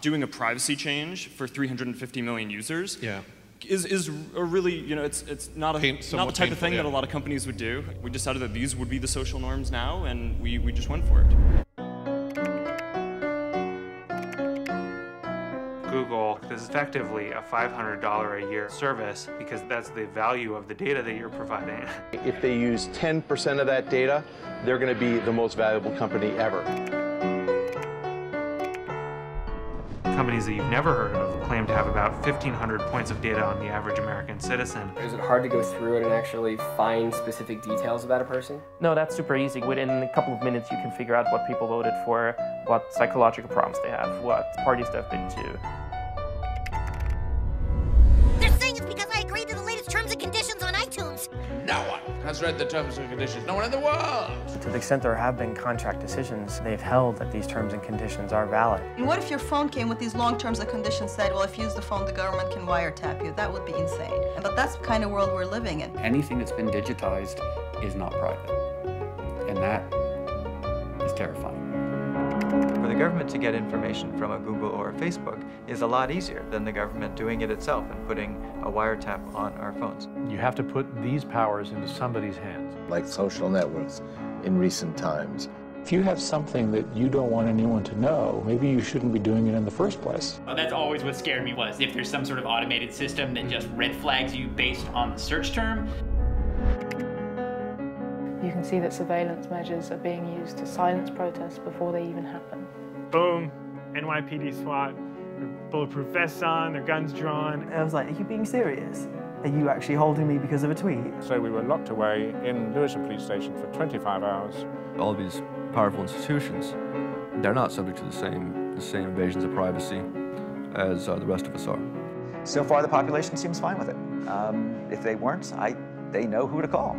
Doing a privacy change for 350 million users is a really, it's not the type of thing that a lot of companies would do. We decided that these would be the social norms now, and we just went for it. Google is effectively a $500 a year service because that's the value of the data that you're providing. If they use 10% of that data, they're going to be the most valuable company ever. Companies that you've never heard of claim to have about 1,500 points of data on the average American citizen. Is it hard to go through it and actually find specific details about a person? No, that's super easy. Within a couple of minutes, you can figure out what people voted for, what psychological problems they have, what parties they've been to. They're saying it's because I agreed to the latest terms and conditions on iTunes. No one has read the terms and conditions. No one in the world. To the extent there have been contract decisions, they've held that these terms and conditions are valid. And what if your phone came with these long terms and conditions said, well, if you use the phone, the government can wiretap you? That would be insane. But that's the kind of world we're living in. Anything that's been digitized is not private. And that is terrifying. For the government to get information from a Google or a Facebook is a lot easier than the government doing it itself and putting a wiretap on our phones. You have to put these powers into somebody's hands. Like social networks in recent times. If you have something that you don't want anyone to know, maybe you shouldn't be doing it in the first place. Well, that's always what scared me, was if there's some sort of automated system that just red flags you based on the search term. You can see that surveillance measures are being used to silence protests before they even happen. Boom, NYPD SWAT, their bulletproof vests on, their guns drawn. I was like, are you being serious? Are you actually holding me because of a tweet? So we were locked away in Lewisham Police Station for 25 hours. All these powerful institutions, they're not subject to the same invasions of privacy as the rest of us are. So far, the population seems fine with it. If they weren't, they know who to call.